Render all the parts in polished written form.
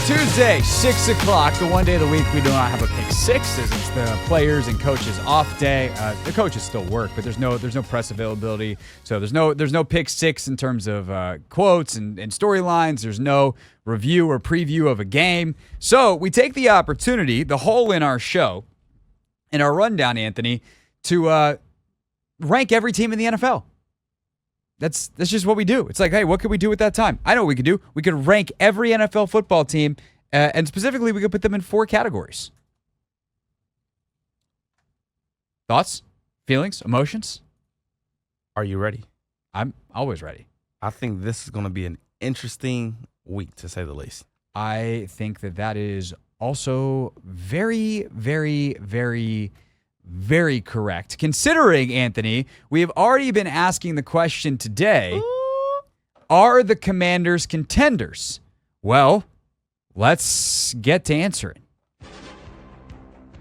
Tuesday, 6 o'clock, the one day of the week we do not have a pick six, as it's the players and coaches off day. The coaches still work, but there's no press availability, so there's no pick six in terms of quotes and storylines. There's no review or preview of a game. So we take the opportunity, the hole in our show, in our rundown, Anthony, to rank every team in the NFL. That's just what we do. It's like, hey, what could we do with that time? I know what we could do. We could rank every NFL football team, and specifically, we could put them in 4 categories. Thoughts, feelings, emotions? Are you ready? I'm always ready. I think this is going to be an interesting week, to say the least. I think that is also very, very, very, very correct. Considering, Anthony, we have already been asking the question today, are the Commanders contenders? Well, let's get to answering.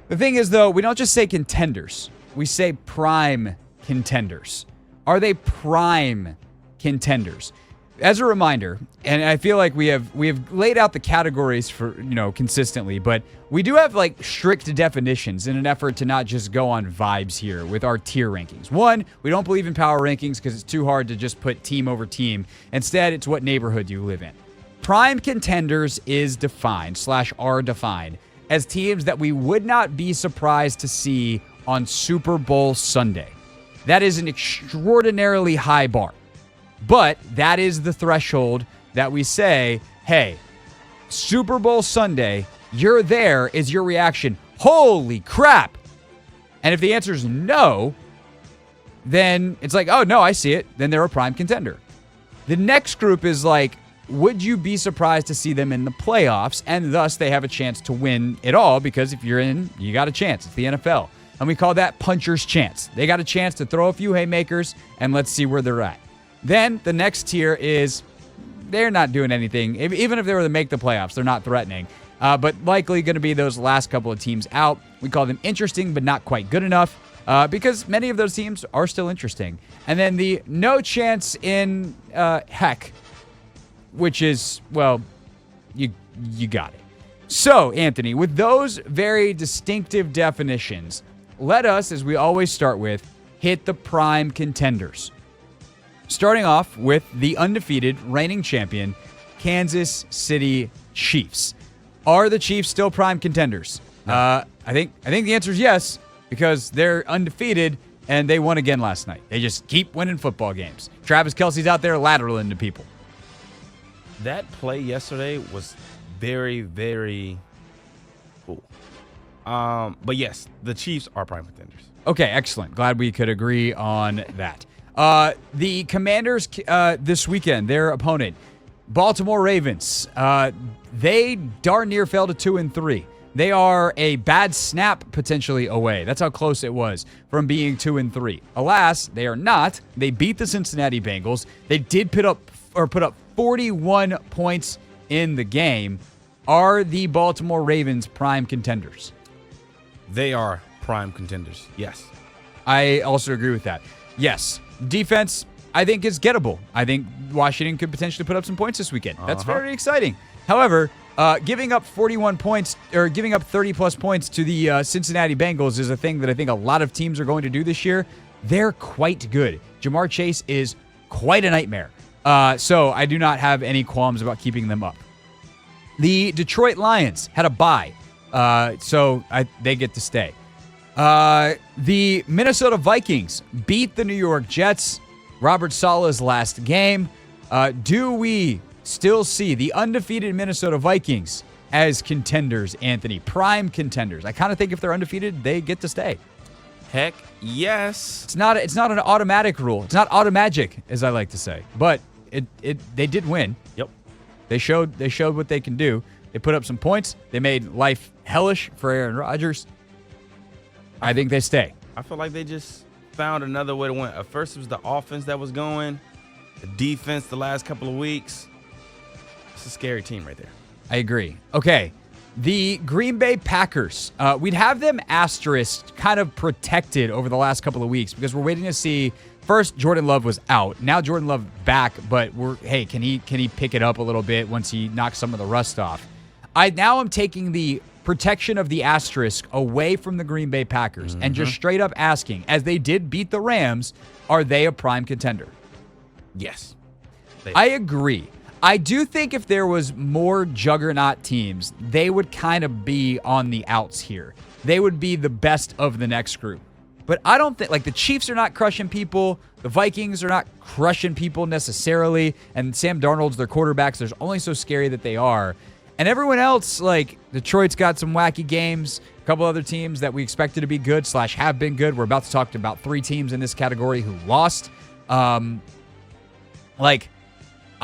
The thing is, though, we don't just say contenders. We say prime contenders. Are they prime contenders? As a reminder, and I feel like we have laid out the categories for, consistently, but we do have like strict definitions in an effort to not just go on vibes here with our tier rankings. One, we don't believe in power rankings because it's too hard to just put team over team. Instead, it's what neighborhood you live in. Prime contenders is defined / are defined as teams that we would not be surprised to see on Super Bowl Sunday. That is an extraordinarily high bar. But that is the threshold that we say, hey, Super Bowl Sunday, you're there, is your reaction, holy crap. And if the answer is no, then it's like, oh, no, I see it. Then they're a prime contender. The next group is like, would you be surprised to see them in the playoffs? And thus they have a chance to win it all because if you're in, you got a chance. It's the NFL. And we call that puncher's chance. They got a chance to throw a few haymakers and let's see where they're at. Then the next tier is they're not doing anything. Even if they were to make the playoffs, they're not threatening. But likely going to be those last couple of teams out. We call them interesting, but not quite good enough because many of those teams are still interesting. And then the no chance in heck, which is, well, you got it. So, Anthony, with those very distinctive definitions, let us, as we always start with, hit the prime contenders. Starting off with the undefeated reigning champion, Kansas City Chiefs. Are the Chiefs still prime contenders? I think the answer is yes, because they're undefeated and they won again last night. They just keep winning football games. Travis Kelce's out there lateraling to people. That play yesterday was very, very cool. But yes, the Chiefs are prime contenders. Okay, excellent. Glad we could agree on that. The Commanders this weekend, their opponent, Baltimore Ravens, they darn near fell to 2-3. They are a bad snap potentially away. That's how close it was from being 2-3. Alas, they are not. They beat the Cincinnati Bengals. They did put up 41 points in the game. Are the Baltimore Ravens prime contenders? They are prime contenders, yes. I also agree with that. Yes. Defense, I think, is gettable. I think Washington could potentially put up some points this weekend. That's very exciting. However, giving up 41 points or giving up 30-plus points to the Cincinnati Bengals is a thing that I think a lot of teams are going to do this year. They're quite good. Jamar Chase is quite a nightmare. So I do not have any qualms about keeping them up. The Detroit Lions had a bye, so they get to stay. The Minnesota Vikings beat the New York Jets. Robert Saleh's last game. Do we still see the undefeated Minnesota Vikings as contenders, Anthony? Prime contenders. I kind of think if they're undefeated, they get to stay. Heck, yes. It's not an automatic rule. It's not automagic, as I like to say. But they did win. Yep. They showed what they can do. They put up some points. They made life hellish for Aaron Rodgers. I think they stay. I feel like they just found another way to win. At first, it was the offense that was going. The defense the last couple of weeks. It's a scary team right there. I agree. Okay. The Green Bay Packers. We'd have them asterisk kind of protected over the last couple of weeks because we're waiting to see. First, Jordan Love was out. Now Jordan Love back, but can he pick it up a little bit once he knocks some of the rust off? I now am taking the protection of the asterisk away from the Green Bay Packers and just straight up asking, as they did beat the Rams, are they a prime contender? Yes. I agree. I do think if there was more juggernaut teams, they would kind of be on the outs here. They would be the best of the next group. But I don't think, like, the Chiefs are not crushing people. The Vikings are not crushing people necessarily. And Sam Darnold's their quarterbacks. They're only so scary that they are. And everyone else, like, Detroit's got some wacky games. A couple other teams that we expected to be good / have been good. We're about to talk about 3 teams in this category who lost.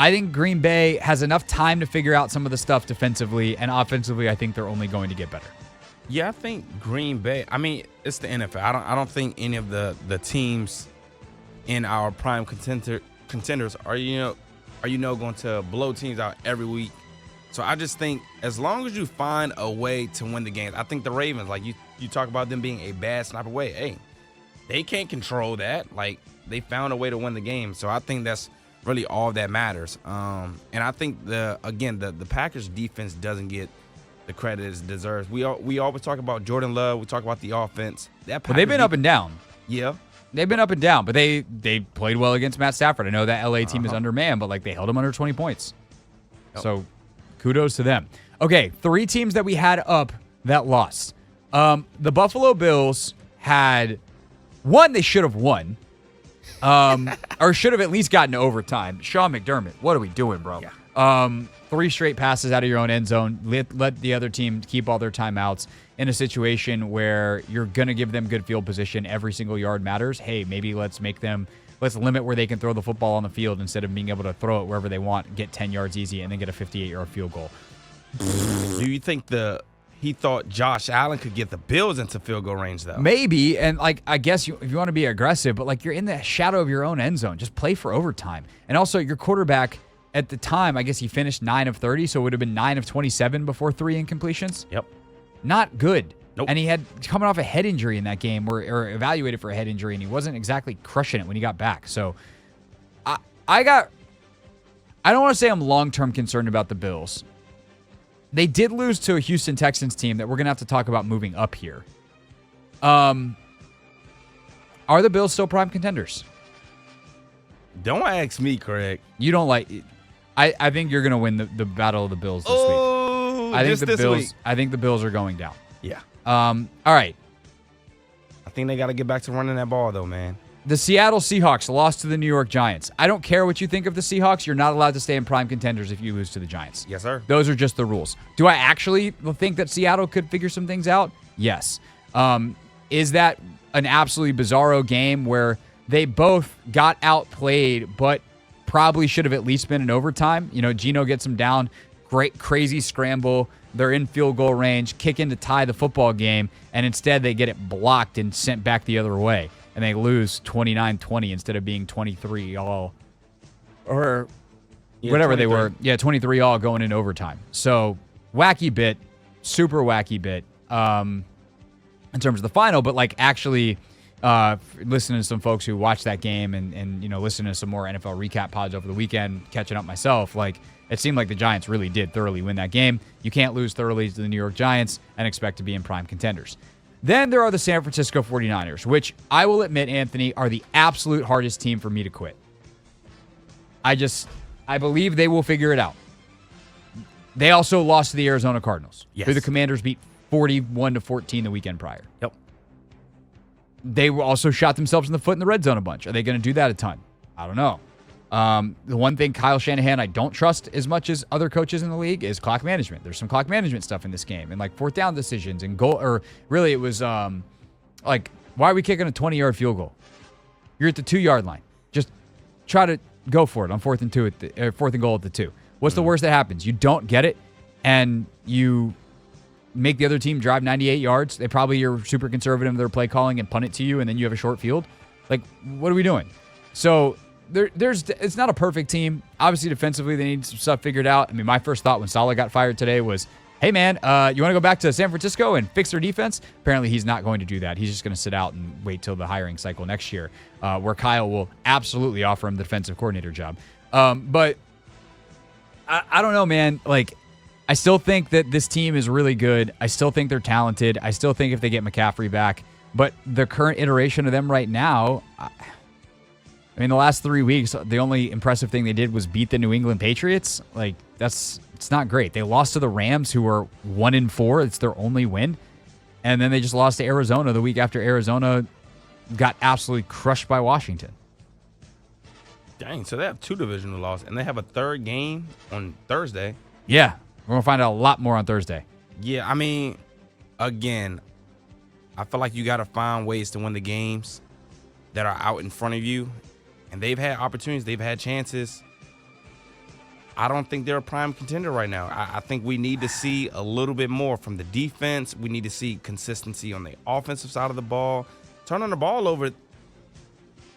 I think Green Bay has enough time to figure out some of the stuff defensively, and offensively, I think they're only going to get better. Yeah, I think Green Bay. I mean, it's the NFL. I don't think any of the teams in our prime contenders are going to blow teams out every week. So I just think as long as you find a way to win the games, I think the Ravens, like you talk about them being a bad sniper away. Hey, they can't control that. Like, they found a way to win the game. So I think that's really all that matters. And I think the Packers defense doesn't get the credit it deserves. We always talk about Jordan Love. We talk about the offense. Well, they've been up and down. Yeah. They've been up and down, but they played well against Matt Stafford. I know that LA team is undermanned, but like they held them under 20 points. Yep. So kudos to them. Okay, 3 teams that we had up that lost. The Buffalo Bills had one they should have won. Or should have at least gotten to overtime. Sean McDermott, what are we doing, bro? Yeah. 3 straight passes out of your own end zone. Let the other team keep all their timeouts in a situation where you're going to give them good field position. Every single yard matters. Hey, maybe let's limit where they can throw the football on the field instead of being able to throw it wherever they want, get 10 yards easy, and then get a 58-yard field goal. Do you think he thought Josh Allen could get the Bills into field goal range, though? Maybe, and like I guess if you want to be aggressive, but like you're in the shadow of your own end zone, just play for overtime. And also your quarterback at the time, I guess he finished 9 of 30, so it would have been 9 of 27 before 3 incompletions. Yep. Not good. Nope. And he had coming off a head injury in that game, or evaluated for a head injury, and he wasn't exactly crushing it when he got back. So I don't want to say I'm long-term concerned about the Bills. They did lose to a Houston Texans team that we're going to have to talk about moving up here. Are the Bills still prime contenders? Don't ask me, Craig. You don't like it. I think you're going to win the battle of the Bills this week. I think the Bills are going down. Yeah. All right. I think they got to get back to running that ball, though, man. The Seattle Seahawks lost to the New York Giants. I don't care what you think of the Seahawks. You're not allowed to stay in prime contenders if you lose to the Giants. Yes, sir. Those are just the rules. Do I actually think that Seattle could figure some things out? Yes. Is that an absolutely bizarro game where they both got outplayed, but probably should have at least been in overtime? You know, Geno gets them down, great, crazy scramble. They're in field goal range, kick in to tie the football game, and instead they get it blocked and sent back the other way. And they lose 29-20 instead of being 23-all or whatever 23. They were. Yeah, 23-all going into overtime. So wacky bit, super wacky bit in terms of the final, but like actually listening to some folks who watched that game and you know, listening to some more NFL recap pods over the weekend, catching up myself, like it seemed like the Giants really did thoroughly win that game. You can't lose thoroughly to the New York Giants and expect to be in prime contenders. Then there are the San Francisco 49ers, which I will admit, Anthony, are the absolute hardest team for me to quit. I believe they will figure it out. They also lost to the Arizona Cardinals, who the Commanders beat 41-14 the weekend prior. Yep. They also shot themselves in the foot in the red zone a bunch. Are they going to do that a ton? I don't know. The one thing Kyle Shanahan I don't trust as much as other coaches in the league is clock management. There's some clock management stuff in this game, and like fourth down decisions and goal, or really it was like, why are we kicking a 20-yard field goal? You're at the 2-yard line. Just try to go for it on fourth and goal at the 2. What's the worst that happens? You don't get it, and you make the other team drive 98 yards. They probably are super conservative in their play calling and punt it to you, and then you have a short field. Like, what are we doing? So it's not a perfect team. Obviously, defensively, they need some stuff figured out. I mean, my first thought when Saleh got fired today was, hey, man, you want to go back to San Francisco and fix their defense? Apparently, he's not going to do that. He's just going to sit out and wait till the hiring cycle next year, where Kyle will absolutely offer him the defensive coordinator job. But I don't know, man. Like, I still think that this team is really good. I still think they're talented. I still think if they get McCaffrey back, but the current iteration of them right now, I mean, the last 3 weeks, the only impressive thing they did was beat the New England Patriots. Like, it's not great. They lost to the Rams, who are 1-4. It's their only win. And then they just lost to Arizona the week after Arizona got absolutely crushed by Washington. Dang, so they have 2 divisional losses, and they have a 3rd game on Thursday. Yeah, we're going to find out a lot more on Thursday. Yeah, I mean, again, I feel like you got to find ways to win the games that are out in front of you. And they've had opportunities. They've had chances. I don't think they're a prime contender right now. I think we need to see a little bit more from the defense. We need to see consistency on the offensive side of the ball. Turning the ball over.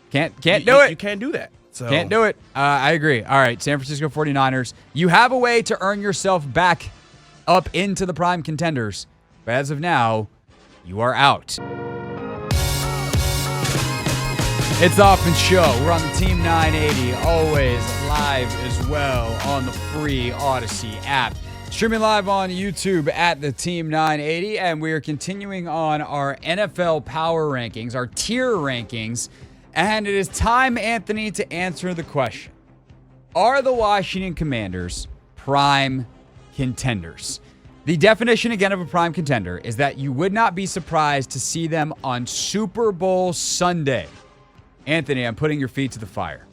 Can't do it. You can't do that. So. Can't do it. I agree. All right, San Francisco 49ers. You have a way to earn yourself back up into the prime contenders. But as of now, you are out. It's Offense Show. We're on the Team 980, always live as well on the free Odyssey app. Streaming live on YouTube at the Team 980, and we are continuing on our NFL power rankings, our tier rankings, and it is time, Anthony, to answer the question. Are the Washington Commanders prime contenders? The definition, again, of a prime contender is that you would not be surprised to see them on Super Bowl Sunday. Anthony, I'm putting your feet to the fire.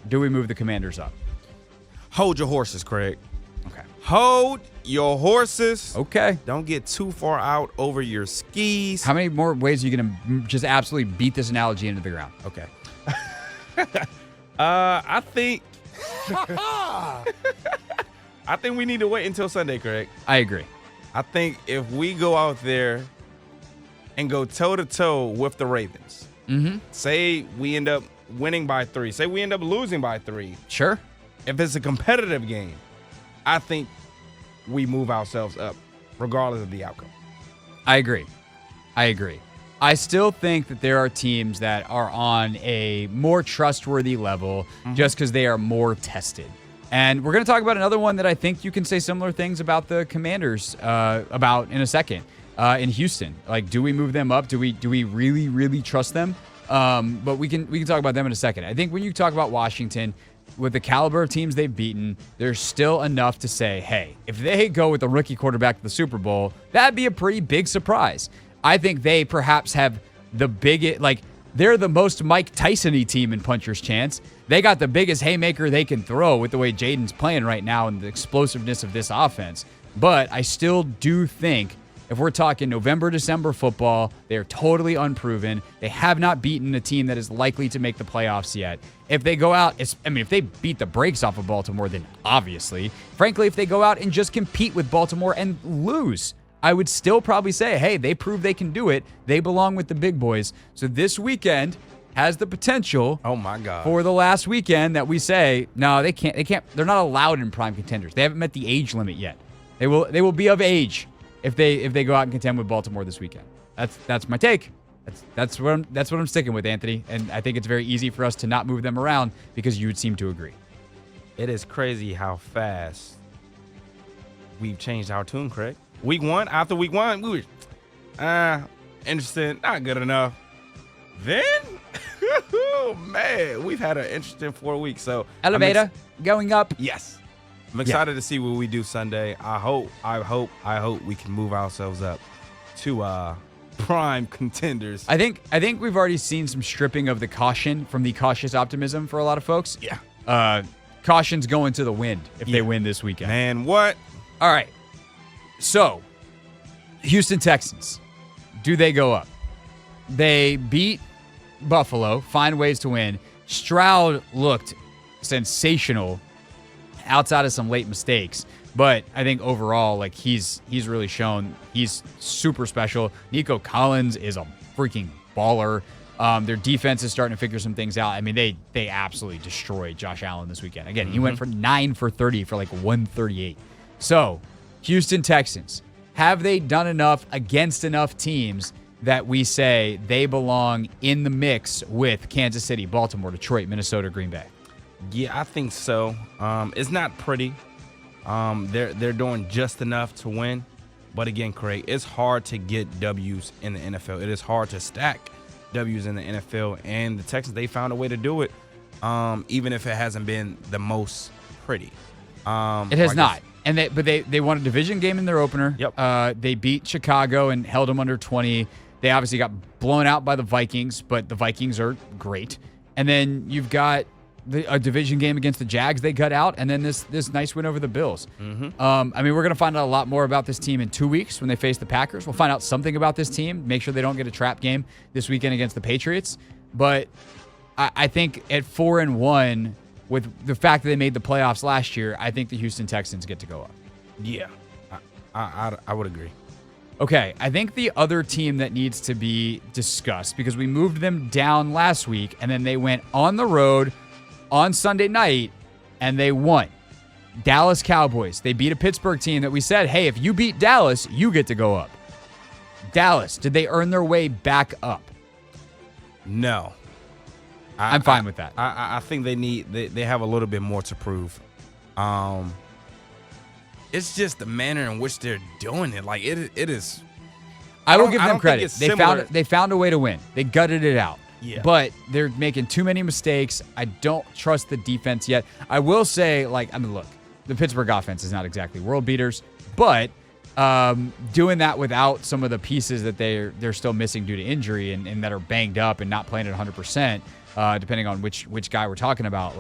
Do we move the Commanders up? Hold your horses, Craig. Okay. Hold your horses. Okay. Don't get too far out over your skis. How many more ways are you going to just absolutely beat this analogy into the ground? Okay. I think I think we need to wait until Sunday, Craig. I agree. I think if we go out there and go toe-to-toe with the Ravens, say we end up winning by 3, say we end up losing by 3. Sure. If it's a competitive game, I think we move ourselves up regardless of the outcome. I agree. I still think that there are teams that are on a more trustworthy level just because they are more tested. And we're going to talk about another one that I think you can say similar things about the Commanders about in a second. In Houston, like, do we move them up? Do we really, really trust them? But we can talk about them in a second. I think when you talk about Washington, with the caliber of teams they've beaten, there's still enough to say, hey, if they go with a rookie quarterback to the Super Bowl, that'd be a pretty big surprise. I think they perhaps have the biggest, like, they're the most Mike Tyson-y team in puncher's chance. They got the biggest haymaker they can throw with the way Jaden's playing right now and the explosiveness of this offense. But I still do think if we're talking November, December football, they're totally unproven. They have not beaten a team that is likely to make the playoffs yet. If they go out, if they beat the brakes off of Baltimore, then obviously. Frankly, if they go out and just compete with Baltimore and lose, I would still probably say, hey, they prove they can do it. They belong with the big boys. So this weekend has the potential, oh my God, for the last weekend that we say, no, they can't. They're not allowed in prime contenders. They haven't met the age limit yet. They will be of age if they go out and contend with Baltimore this weekend. That's my take. That's what I'm sticking with, Anthony. And I think it's very easy for us to not move them around because you would seem to agree. It is crazy how fast we've changed our tune, Craig. After week one, we were interesting, not good enough. Then, oh man, we've had an interesting 4 weeks. So elevator going up. Yes. I'm excited to see what we do Sunday. I hope we can move ourselves up to prime contenders. I think we've already seen some stripping of the caution from the cautious optimism for a lot of folks. Yeah. Caution's going to the wind if they win this weekend. Man, what? All right. So, Houston Texans, do they go up? They beat Buffalo, find ways to win. Stroud looked sensational outside of some late mistakes. But I think overall, like, he's really shown he's super special. Nico Collins is a freaking baller. Their defense is starting to figure some things out. I mean, they absolutely destroyed Josh Allen this weekend. Again, he went for 9 for 30 for like 138. So, Houston Texans, have they done enough against enough teams that we say they belong in the mix with Kansas City, Baltimore, Detroit, Minnesota, Green Bay? Yeah, I think so. It's not pretty. They're doing just enough to win. But again, Craig, it's hard to get W's in the NFL. It is hard to stack W's in the NFL, and the Texans, they found a way to do it, even if it hasn't been the most pretty. It has not. And they won a division game in their opener. Yep. They beat Chicago and held them under 20. They obviously got blown out by the Vikings, but the Vikings are great. And then you've got a division game against the Jags they cut out, and then this nice win over the Bills. Mm-hmm. I mean, we're going to find out a lot more about this team in 2 weeks when they face the Packers. We'll find out something about this team, make sure they don't get a trap game this weekend against the Patriots. But I think at 4-1, with the fact that they made the playoffs last year, I think the Houston Texans get to go up. Yeah, I would agree. Okay, I think the other team that needs to be discussed, because we moved them down last week, and then they went on the road on Sunday night, and they won. Dallas Cowboys. They beat a Pittsburgh team that we said, hey, if you beat Dallas, you get to go up. Dallas, did they earn their way back up? No. I'm fine with that. I think they have a little bit more to prove. It's just the manner in which they're doing it. Like it is. I will give them credit. They found a way to win. They gutted it out. Yeah. But they're making too many mistakes. I don't trust the defense yet. I will say, look, the Pittsburgh offense is not exactly world beaters, but doing that without some of the pieces that they're still missing due to injury and that are banged up and not playing at 100%, depending on which guy we're talking about,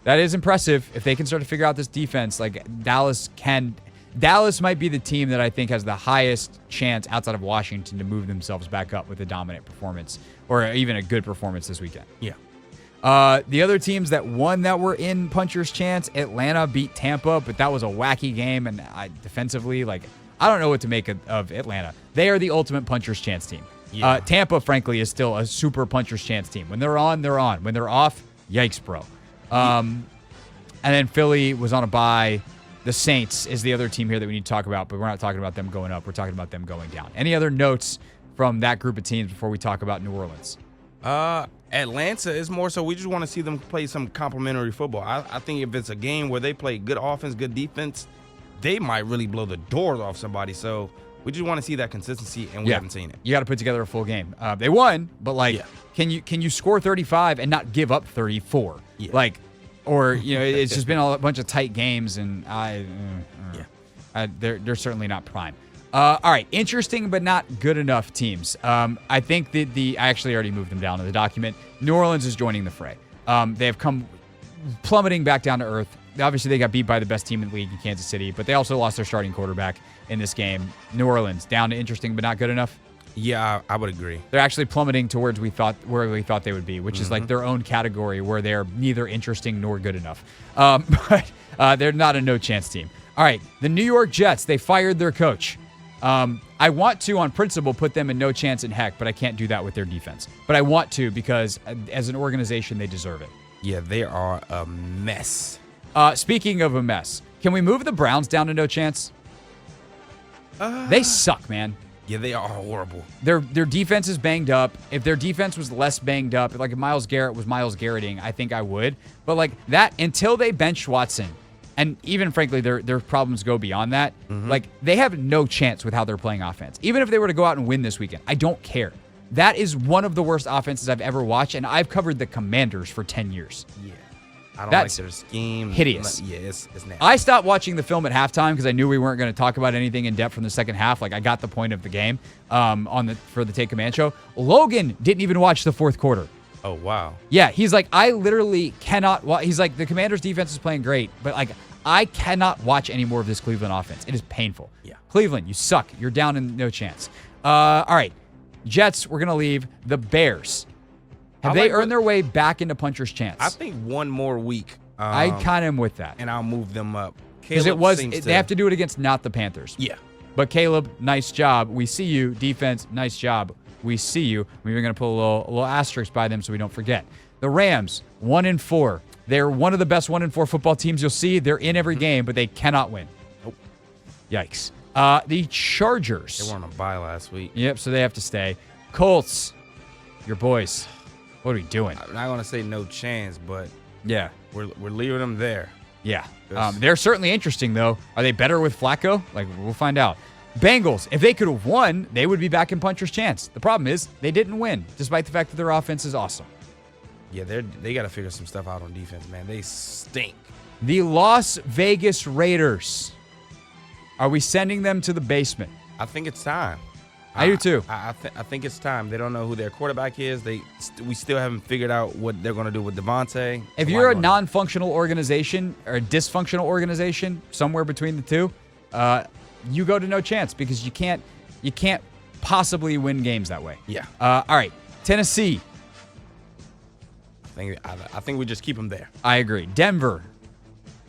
that is impressive. If they can start to figure out this defense, Dallas might be the team that I think has the highest chance outside of Washington to move themselves back up with a dominant performance or even a good performance this weekend. Yeah. The other teams that won that were in puncher's chance, Atlanta beat Tampa, but that was a wacky game. And defensively, I don't know what to make of Atlanta. They are the ultimate puncher's chance team. Yeah. Tampa, frankly, is still a super puncher's chance team. When they're on, they're on. When they're off, yikes, bro. And then Philly was on a bye. The Saints is the other team here that we need to talk about, but we're not talking about them going up. We're talking about them going down. Any other notes from that group of teams before we talk about New Orleans? Atlanta is more so we just want to see them play some complimentary football. I think if it's a game where they play good offense, good defense, they might really blow the doors off somebody. So we just want to see that consistency, and we haven't seen it. You got to put together a full game. They won, but can you score 35 and not give up 34? Yeah. Or it's just been a bunch of tight games, and they're certainly not prime. All right, interesting but not good enough teams. I think I actually already moved them down in the document. New Orleans is joining the fray. They have come plummeting back down to earth. Obviously, they got beat by the best team in the league in Kansas City, but they also lost their starting quarterback in this game. New Orleans down to interesting but not good enough. Yeah, I would agree. They're actually plummeting towards where we thought they would be, which is their own category where they're neither interesting nor good enough. But they're not a no-chance team. All right, the New York Jets, they fired their coach. I want to, on principle, put them in no chance in heck, but I can't do that with their defense. But I want to because as an organization, they deserve it. Yeah, they are a mess. Speaking of a mess, can we move the Browns down to no chance? They suck, man. Yeah, they are horrible. Their defense is banged up. If their defense was less banged up, if Myles Garrett was Myles Garretting, I think I would. But that, until they bench Watson, and even frankly, their problems go beyond that. They have no chance with how they're playing offense. Even if they were to go out and win this weekend, I don't care. That is one of the worst offenses I've ever watched, and I've covered the Commanders for 10 years. Yeah. I don't That's like their scheme. hideous. Yeah, it's nasty. I stopped watching the film at halftime because I knew we weren't going to talk about anything in depth from the second half. I got the point of the game for the Take Command show. Logan didn't even watch the fourth quarter. Oh, wow. Yeah, he's like, I literally cannot watch. He's like, the Commanders' defense is playing great, but I cannot watch any more of this Cleveland offense. It is painful. Yeah. Cleveland, you suck. You're down in no chance. All right, Jets, we're going to leave. The Bears. Have they earned their way back into puncher's chance? I think one more week. I kind of am with that. And I'll move them up. Because they have to do it against not the Panthers. Yeah. But Caleb, nice job. We see you. Defense, nice job. We see you. We're going to put a little asterisk by them so we don't forget. The Rams, 1-4. They're one of the best 1-4 football teams you'll see. They're in every game, but they cannot win. Nope. Yikes. The Chargers. They were on a bye last week. Yep, so they have to stay. Colts, your boys. What are we doing? I'm not going to say no chance, but Yeah. we're leaving them there. Yeah. Yes. They're certainly interesting, though. Are they better with Flacco? Like, we'll find out. Bengals, if they could have won, they would be back in puncher's chance. The problem is they didn't win, despite the fact that their offense is awesome. Yeah, they got to figure some stuff out on defense, man. They stink. The Las Vegas Raiders. Are we sending them to the basement? I think it's time. I do too. I think it's time. They don't know who their quarterback is. We still haven't figured out what they're going to do with Devontae. If you're a non-functional organization or a dysfunctional organization, somewhere between the two, you go to no chance because you can't possibly win games that way. Yeah. All right, Tennessee. I think we just keep them there. I agree. Denver.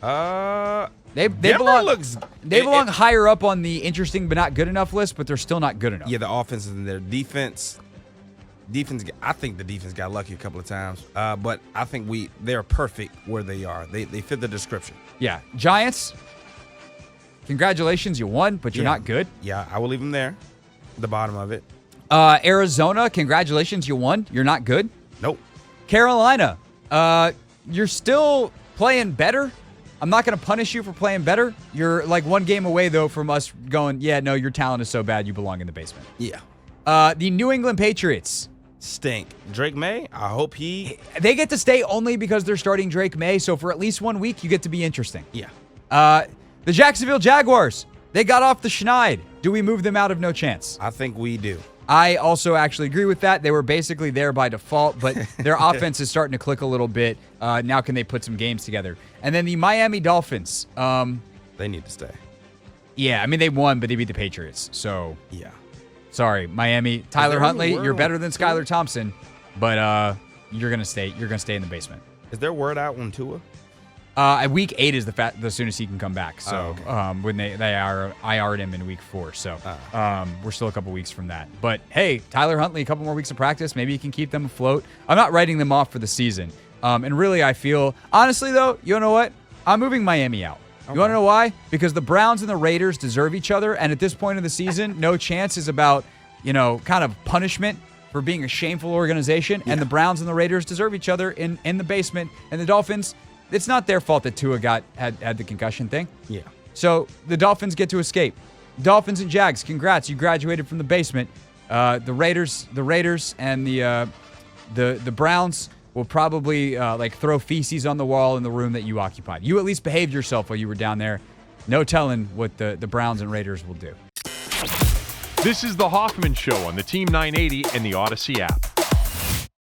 They Denver belong higher up on the interesting but not good enough list, but they're still not good enough. Yeah, the offense and their defense. I think the defense got lucky a couple of times, but I think they're perfect where they are. They fit the description. Yeah. Giants. Congratulations, you won, but you're not good. Yeah, I will leave them there, the bottom of it. Arizona. Congratulations, you won. You're not good. Nope. Carolina. You're still playing better. I'm not going to punish you for playing better. You're like one game away, though, from us going, yeah, no, your talent is so bad you belong in the basement. Yeah. The New England Patriots. Stink. Drake May, I hope They get to stay only because they're starting Drake May, so for at least 1 week, you get to be interesting. Yeah. The Jacksonville Jaguars. They got off the schneid. Do we move them out of no chance? I think we do. I also actually agree with that. They were basically there by default, but their offense is starting to click a little bit. Now can they put some games together? And then the Miami Dolphins. They need to stay. Yeah, I mean, they won, but they beat the Patriots. So, yeah. Sorry, Miami. Tyler there Huntley, any you're word better on than Tua? Skylar Thompson, but you're gonna stay in the basement. Is there word out on Tua? Week 8 is the soonest he can come back. So when they IR'd him in week 4. So we're still a couple weeks from that. But hey, Tyler Huntley, a couple more weeks of practice. Maybe he can keep them afloat. I'm not writing them off for the season. And really, I feel, honestly though, you know what? I'm moving Miami out. You want to know why? Because the Browns and the Raiders deserve each other. And at this point in the season, no chance is about, kind of punishment for being a shameful organization. Yeah. And the Browns and the Raiders deserve each other in the basement. And the Dolphins, it's not their fault that Tua had the concussion thing. Yeah. So the Dolphins get to escape. Dolphins and Jags, congrats. You graduated from the basement. The Raiders and the Browns will probably throw feces on the wall in the room that you occupied. You at least behaved yourself while you were down there. No telling what the Browns and Raiders will do. This is the Hoffman Show on the Team 980 and the Odyssey app.